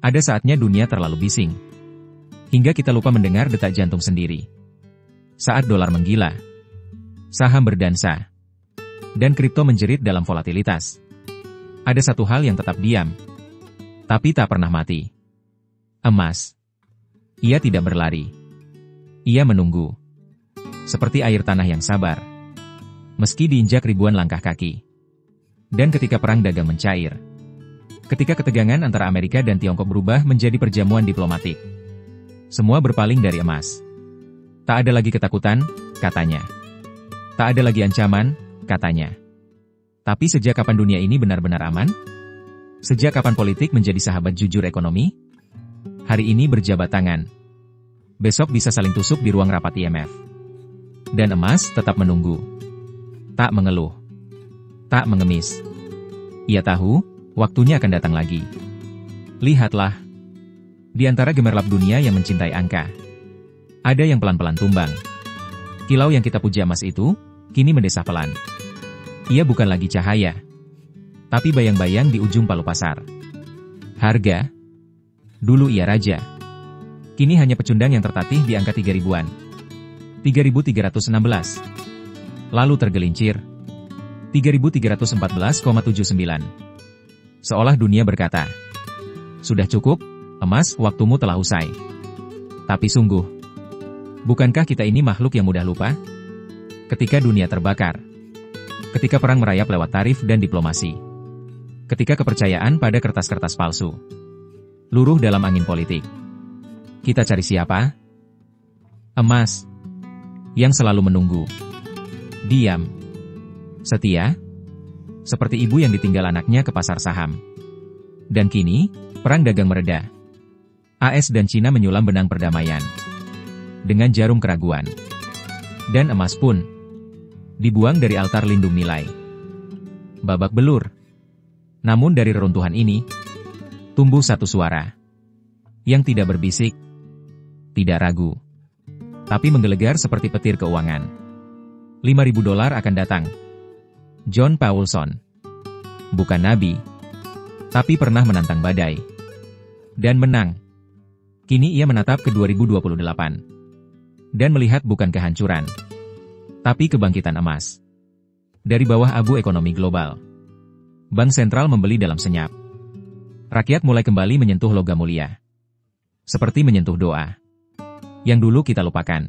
Ada saatnya dunia terlalu bising, hingga kita lupa mendengar detak jantung sendiri. Saat dolar menggila, saham berdansa, dan kripto menjerit dalam volatilitas. Ada satu hal yang tetap diam, tapi tak pernah mati. Emas. Ia tidak berlari. Ia menunggu. Seperti air tanah yang sabar. Meski diinjak ribuan langkah kaki. Dan ketika perang dagang mencair. Ketika ketegangan antara Amerika dan Tiongkok berubah menjadi perjamuan diplomatik. Semua berpaling dari emas. Tak ada lagi ketakutan, katanya. Tak ada lagi ancaman, katanya. Tapi sejak kapan dunia ini benar-benar aman? Sejak kapan politik menjadi sahabat jujur ekonomi? Hari ini berjabat tangan. Besok bisa saling tusuk di ruang rapat IMF. Dan emas tetap menunggu. Tak mengeluh. Tak mengemis. Ia tahu, waktunya akan datang lagi. Lihatlah. Di antara gemerlap dunia yang mencintai angka, ada yang pelan-pelan tumbang. Kilau yang kita puja emas itu, kini mendesah pelan. Ia bukan lagi cahaya, tapi bayang-bayang di ujung palu pasar. Harga. Dulu ia raja. Kini hanya pecundang yang tertatih di angka 3.000-an. 3.316. Lalu tergelincir. 3.314,79. Seolah dunia berkata, sudah cukup, emas, waktumu telah usai. Tapi sungguh, bukankah kita ini makhluk yang mudah lupa? Ketika dunia terbakar, ketika perang merayap lewat tarif dan diplomasi, ketika kepercayaan pada kertas-kertas palsu luruh dalam angin politik, kita cari siapa? Emas, yang selalu menunggu, diam, setia, seperti ibu yang ditinggal anaknya ke pasar saham. Dan kini, perang dagang mereda. AS dan Cina menyulam benang perdamaian dengan jarum keraguan. Dan emas pun dibuang dari altar lindung nilai. Babak belur. Namun dari reruntuhan ini, tumbuh satu suara yang tidak berbisik, tidak ragu, tapi menggelegar seperti petir keuangan. $5.000 akan datang. John Paulson. Bukan nabi, tapi pernah menantang badai. Dan menang. Kini ia menatap ke 2028. Dan melihat bukan kehancuran, tapi kebangkitan emas. Dari bawah abu ekonomi global. Bank sentral membeli dalam senyap. Rakyat mulai kembali menyentuh logam mulia. Seperti menyentuh doa. Yang dulu kita lupakan.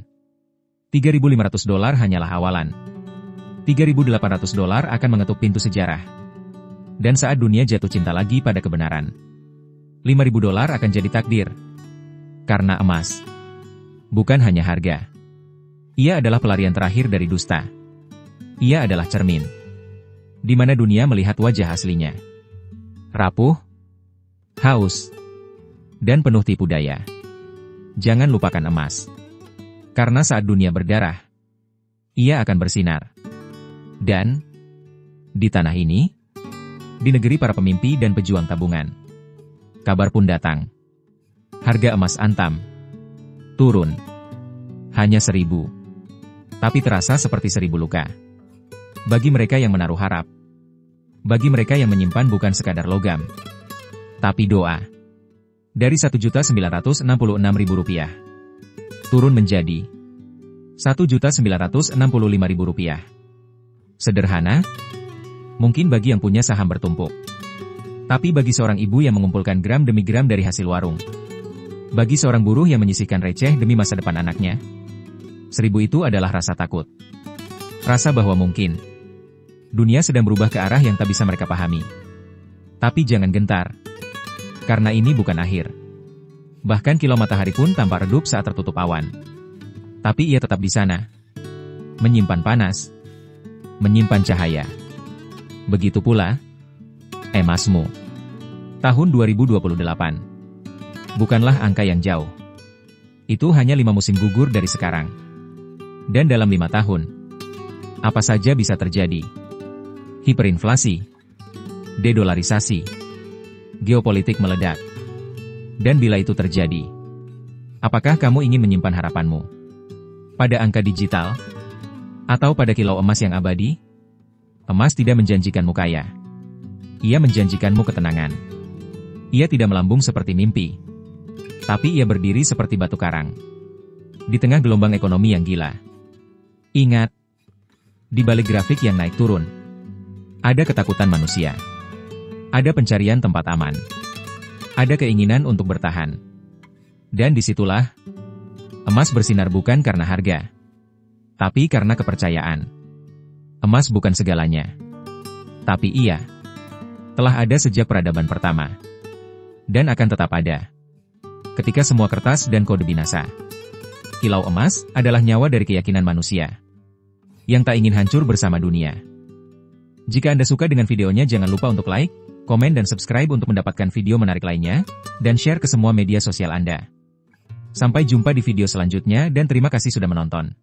$3.500 hanyalah awalan. $3.800 akan mengetuk pintu sejarah. Dan saat dunia jatuh cinta lagi pada kebenaran, $5.000 akan jadi takdir. Karena emas bukan hanya harga. Ia adalah pelarian terakhir dari dusta. Ia adalah cermin di mana dunia melihat wajah aslinya. Rapuh, haus, dan penuh tipu daya. Jangan lupakan emas. Karena saat dunia berdarah, ia akan bersinar. Dan di tanah ini, di negeri para pemimpi dan pejuang tabungan, kabar pun datang. Harga emas antam turun. Hanya 1.000. Tapi terasa seperti 1.000 luka. Bagi mereka yang menaruh harap. Bagi mereka yang menyimpan bukan sekadar logam, tapi doa. Dari Rp1.966.000 turun menjadi Rp1.965.000. Sederhana? Mungkin bagi yang punya saham bertumpuk. Tapi bagi seorang ibu yang mengumpulkan gram demi gram dari hasil warung. Bagi seorang buruh yang menyisihkan receh demi masa depan anaknya. 1.000 itu adalah rasa takut. Rasa bahwa mungkin dunia sedang berubah ke arah yang tak bisa mereka pahami. Tapi jangan gentar. Karena ini bukan akhir. Bahkan kilau matahari pun tampak redup saat tertutup awan. Tapi ia tetap di sana. Menyimpan panas. Menyimpan cahaya. Begitu pula emasmu. Tahun 2028. Bukanlah angka yang jauh. Itu hanya 5 musim gugur dari sekarang. Dan dalam 5 tahun, apa saja bisa terjadi. Hiperinflasi, dedolarisasi, geopolitik meledak. Dan bila itu terjadi, apakah kamu ingin menyimpan harapanmu pada angka digital? Atau pada kilau emas yang abadi? Emas tidak menjanjikanmu kaya. Ia menjanjikanmu ketenangan. Ia tidak melambung seperti mimpi. Tapi ia berdiri seperti batu karang. Di tengah gelombang ekonomi yang gila. Ingat, di balik grafik yang naik turun, ada ketakutan manusia. Ada pencarian tempat aman. Ada keinginan untuk bertahan. Dan disitulah, emas bersinar bukan karena harga, tapi karena kepercayaan. Emas bukan segalanya. Tapi ia telah ada sejak peradaban pertama. Dan akan tetap ada. Ketika semua kertas dan kode binasa. Kilau emas adalah nyawa dari keyakinan manusia yang tak ingin hancur bersama dunia. Jika Anda suka dengan videonya, jangan lupa untuk like, komen dan subscribe untuk mendapatkan video menarik lainnya, dan share ke semua media sosial Anda. Sampai jumpa di video selanjutnya dan terima kasih sudah menonton.